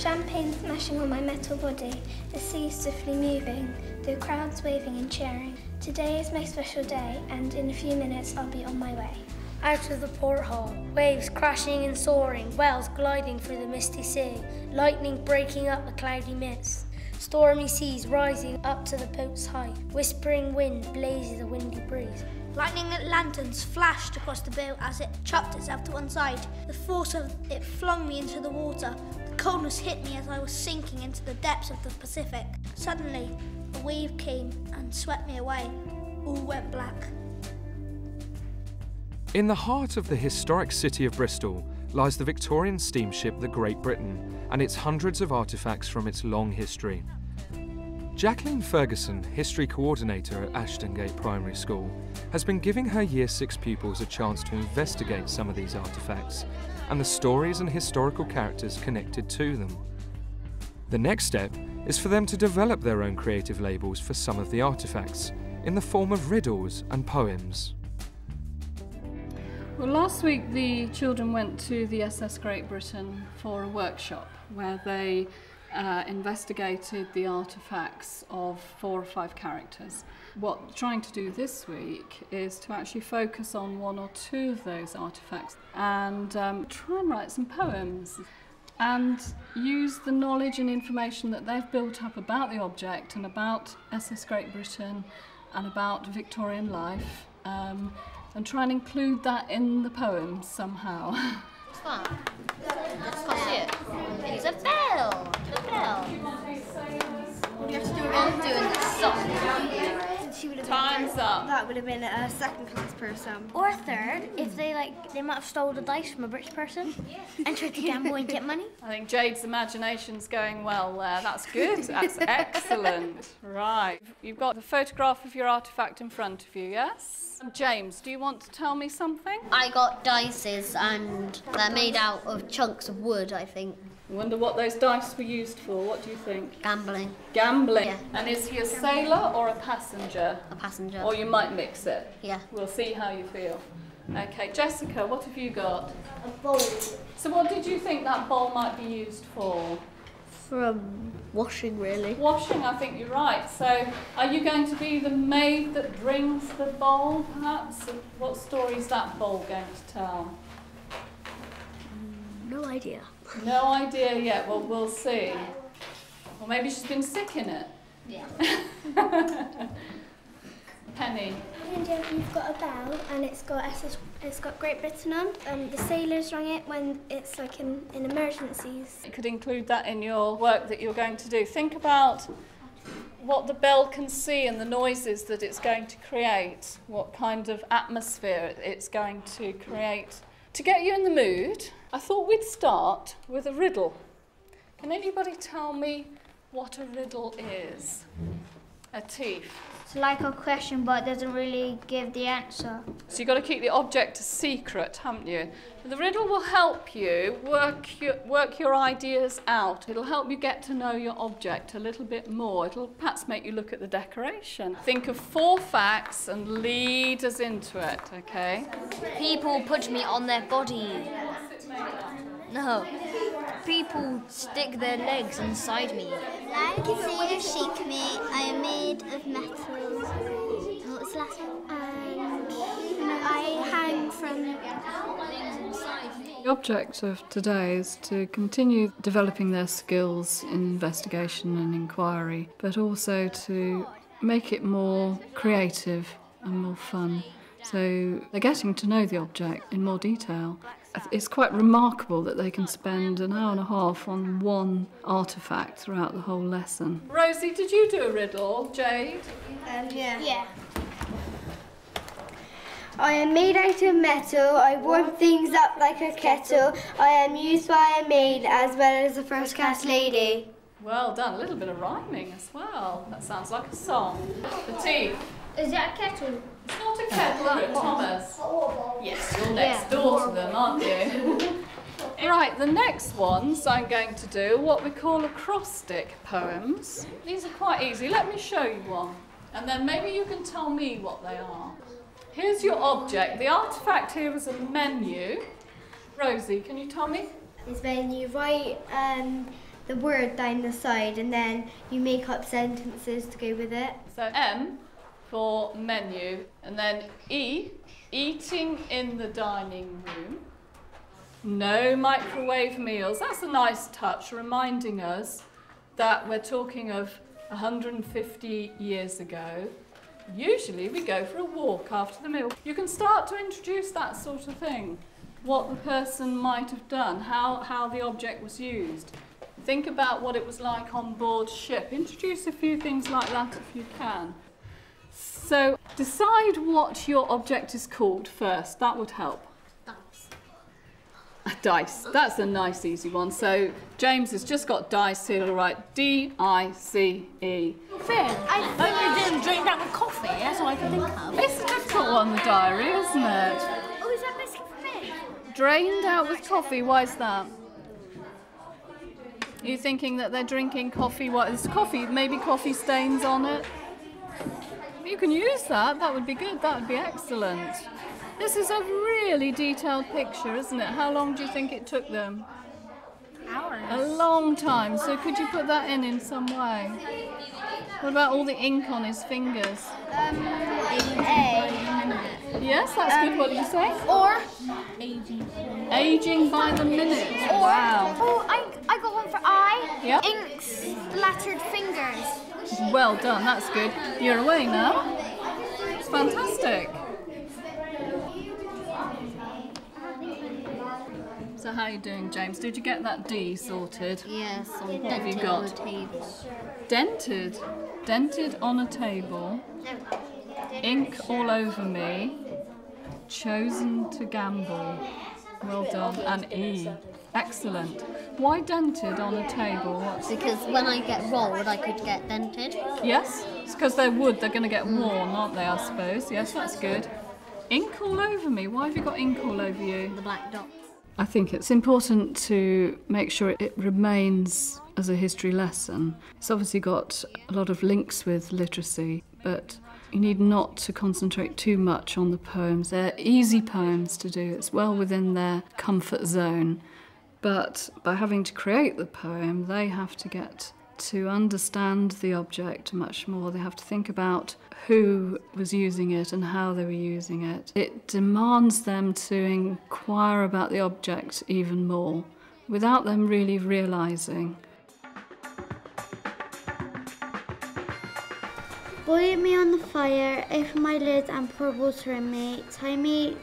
Champagne smashing on my metal body, the sea swiftly moving, the crowds waving and cheering. Today is my special day, and in a few minutes I'll be on my way. Out of the porthole, waves crashing and soaring, whales gliding through the misty sea, lightning breaking up the cloudy mist, stormy seas rising up to the boat's height, whispering wind blazes a windy breeze. Lightning lanterns flashed across the boat as it chucked itself to one side. The force of it flung me into the water. The coldness hit me as I was sinking into the depths of the Pacific. Suddenly, a wave came and swept me away. All went black. In the heart of the historic city of Bristol lies the Victorian steamship the Great Britain and its hundreds of artefacts from its long history. Jacqueline Ferguson, History Coordinator at Ashton Gate Primary School, has been giving her Year 6 pupils a chance to investigate some of these artefacts and the stories and historical characters connected to them. The next step is for them to develop their own creative labels for some of the artefacts in the form of riddles and poems. Well, last week the children went to the SS Great Britain for a workshop where they investigated the artefacts of 4 or 5 characters. What we're trying to do this week is to actually focus on 1 or 2 of those artefacts and try and write some poems and use the knowledge and information that they've built up about the object and about SS Great Britain and about Victorian life and try and include that in the poems somehow. What's that? I see it. It's a bell. A bell. What do you have to do? I'm doing the song. Time's up. That would have been a second class person. Or a third, if they might have stole the dice from a rich person and tried to gamble and get money. I think Jade's imagination's going well there. That's good. That's excellent. Right. You've got the photograph of your artefact in front of you, yes? James, do you want to tell me something? I got dices and they're made out of chunks of wood, I think. I wonder what those dice were used for. What do you think? Gambling. Gambling. Yeah. And is he a sailor or a passenger? A passenger. Or you might mix it. Yeah. We'll see how you feel. Okay, Jessica, what have you got? A bowl. So what did you think that bowl might be used for? For washing, really. Washing, I think you're right. So are you going to be the maid that brings the bowl, perhaps? What story is that bowl going to tell? No idea. No idea yet. Well, we'll see. Or maybe she's been sick in it. Yeah. Penny. And you've got a bell, and it's got Great Britain on. The sailors rang it when it's like in emergencies. You could include that in your work that you're going to do. Think about what the bell can see and the noises that it's going to create, what kind of atmosphere it's going to create. To get you in the mood, I thought we'd start with a riddle. Can anybody tell me what a riddle is? Atif. It's like a question, but it doesn't really give the answer. So you've got to keep the object a secret, haven't you? The riddle will help you work your ideas out. It'll help you get to know your object a little bit more. It'll perhaps make you look at the decoration. Think of 4 facts and lead us into it, okay? People put me on their body. No. People stick their legs inside me. Like a sailor shake me, I am made of metal. What was the last one? I hang from... The object of today is to continue developing their skills in investigation and inquiry, but also to make it more creative and more fun. So they're getting to know the object in more detail. It's quite remarkable that they can spend an hour and a half on one artefact throughout the whole lesson. Rosie, did you do a riddle? Jade? Yeah. I am made out of metal, I warm things up like a kettle. I am used by a maid as well as a first class lady. Well done, a little bit of rhyming as well. That sounds like a song. Atif. Is that a kettle? It's not a kettle, is it, Thomas? Yes, you're next door to them, aren't you? Right, the next ones I'm going to do what we call acrostic poems. These are quite easy. Let me show you one, and then maybe you can tell me what they are. Here's your object. The artefact here is a menu. Rosie, can you tell me? It's when you write the word down the side and then you make up sentences to go with it. So M for menu, and then E, eating in the dining room. No microwave meals. That's a nice touch, reminding us that we're talking of 150 years ago. Usually we go for a walk after the meal. You can start to introduce that sort of thing, what the person might have done, how the object was used. Think about what it was like on board ship. Introduce a few things like that if you can. So decide what your object is called first. That would help. Dice. That's a nice easy one. So James has just got dice here. All right. D-I-C-E. I didn't drink that with coffee. That's all I can think of. It's a difficult one, the diary, isn't it? Oh, is that biscuit for me? Drained out with coffee. Why is that? Are you thinking that they're drinking coffee? What is coffee? Maybe coffee stains on it? You can use that. That would be good. That would be excellent. This is a really detailed picture, isn't it? How long do you think it took them? Hours. A long time. So could you put that in some way? What about all the ink on his fingers? Yes, that's good. What did you say? Or Aging by the minute. Wow. Oh, I got one for I. Yeah. Ink splattered fingers. Well done. That's good. You're away now. It's fantastic. So how are you doing, James? Did you get that D sorted? Yes, What have you got? Dented. Dented on a table. Ink all over me. Chosen to gamble. Well done. And E. Excellent. Why dented on a table? Because when I get rolled, I could get dented. Yes? It's because they're wood. They're going to get worn, aren't they, I suppose? Yes, that's good. Ink all over me. Why have you got ink all over you? The black dot. I think it's important to make sure it remains as a history lesson. It's obviously got a lot of links with literacy, but you need not to concentrate too much on the poems. They're easy poems to do. It's well within their comfort zone. But by having to create the poem, they have to get to understand the object much more. They have to think about who was using it and how they were using it. It demands them to inquire about the object even more without them really realising. Boil me on the fire, open my lid and pour water in me. Tie me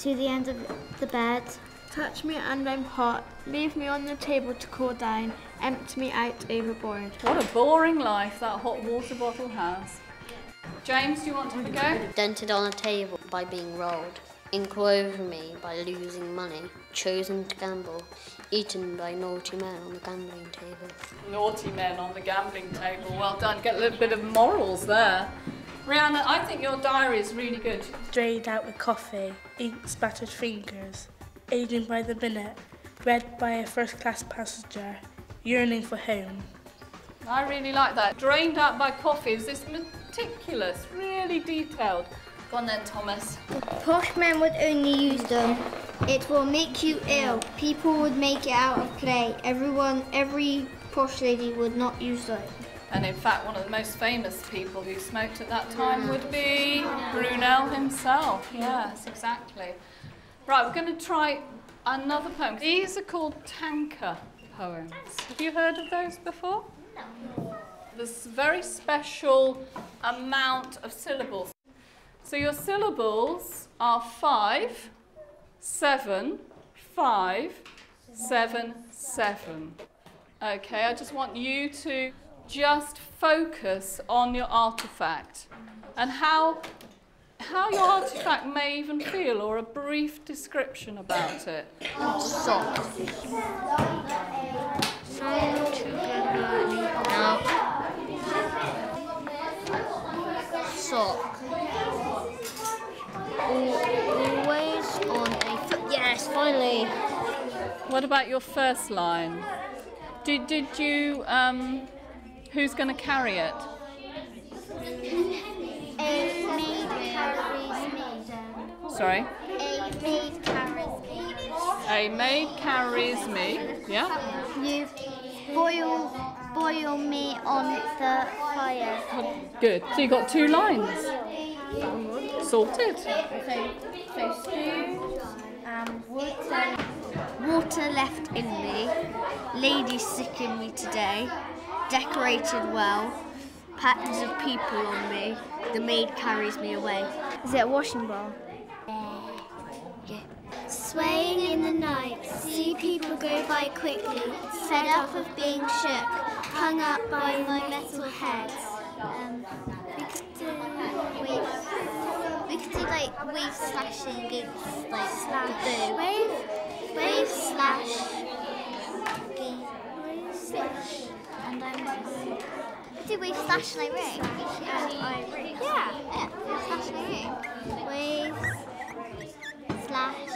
to the end of the bed. Touch me and I'm hot. Leave me on the table to cool down. Empty me out overboard. What a boring life that hot water bottle has. James, do you want to have a go? Dented on a table by being rolled. Ink all over me by losing money. Chosen to gamble. Eaten by naughty men on the gambling table. Naughty men on the gambling table. Well done. Get a little bit of morals there. Rihanna, I think your diary is really good. Drained out with coffee. Ink spattered fingers. Aging by the minute. Read by a first-class passenger. Yearning for home. I really like that. Drained out by coffee. Is this meticulous, really detailed? Go on then, Thomas. Posh men would only use them. It will make you ill. People would make it out of clay. Every posh lady would not use them. And in fact, one of the most famous people who smoked at that time would be Brunel himself. Yes, exactly. Right, we're going to try another poem. These are called tanka poems. Have you heard of those before? No. There's a very special amount of syllables. So your syllables are 5, 7, 5, 7, 7. Okay, I just want you to just focus on your artifact and how your artifact may even feel, or a brief description about it. Sock. Sock. Always on a foot. Yes, finally. What about your first line? Did you, who's going to carry it? A maid carries me. Sorry? A maid carries me. A maid carries me. Yeah? You boil me on the fire. Good. So you got 2 lines. Sorted. So stews and water. Water left in me, lady sick in me today, decorated well, patterns of people on me, the maid carries me away. Is it a washing bowl? Yeah. Swaying in the night, see people go by quickly, fed up of being shook, hung up by my metal head. We could do like wave slashing against like slash. Wave slash. Wave slash. And I do wave slash and I ring. And I ring. Yeah. Wave slash and I ring. Wave slash.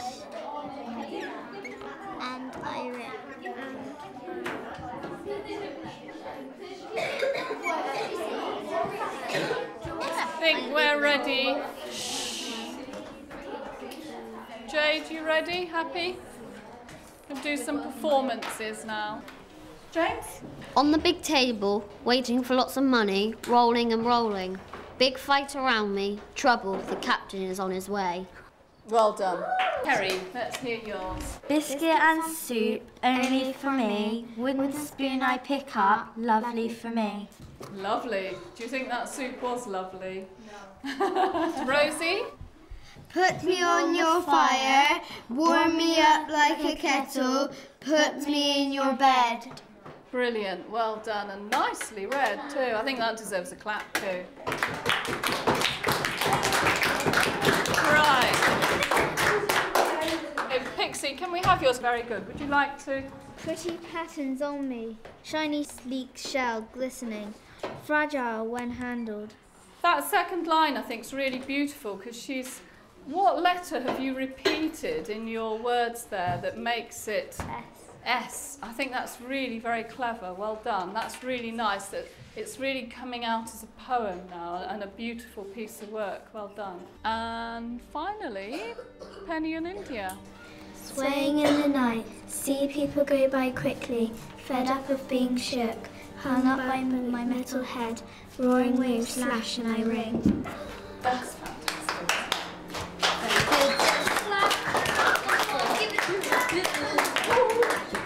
And I ring. I think we're ready. Jade, you ready? Happy? We'll do some performances now. James? On the big table, waiting for lots of money, rolling and rolling. Big fight around me, trouble, the captain is on his way. Well done. Kerry, let's hear yours. Biscuit and soup, only for me. Wooden spoon I pick up, lovely for me. Lovely. Do you think that soup was lovely? No. Rosie? Put me on your fire, warm me up like a kettle, put me in your bed. Brilliant. Well done and nicely read too. I think that deserves a clap too. Right. Pixie, can we have yours? Very good. Would you like to? Pretty patterns on me, shiny sleek shell glistening, fragile when handled. That second line I think is really beautiful because she's... What letter have you repeated in your words there that makes it S? I think that's really very clever. Well done. That's really nice that it's really coming out as a poem now and a beautiful piece of work. Well done. And finally, Penny and India. Swaying in the night, see people go by quickly, fed up of being shook, hung up by my metal head, roaring waves slash and I ring. That's fantastic.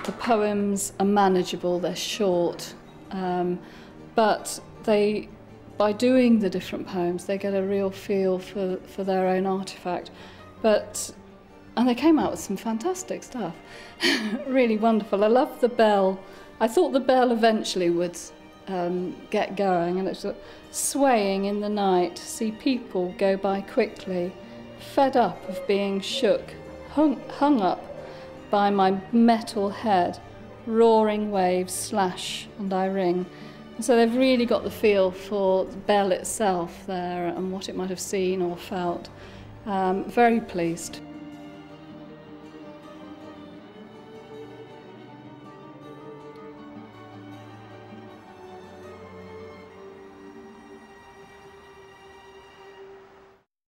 The poems are manageable, they're short, but by doing the different poems, they get a real feel for their own artefact. And they came out with some fantastic stuff. Really wonderful. I love the bell. I thought the bell eventually would get going, and it's swaying in the night, see people go by quickly, fed up of being shook, hung up by my metal head, roaring waves slash and I ring. And so they've really got the feel for the bell itself there and what it might have seen or felt. Very pleased.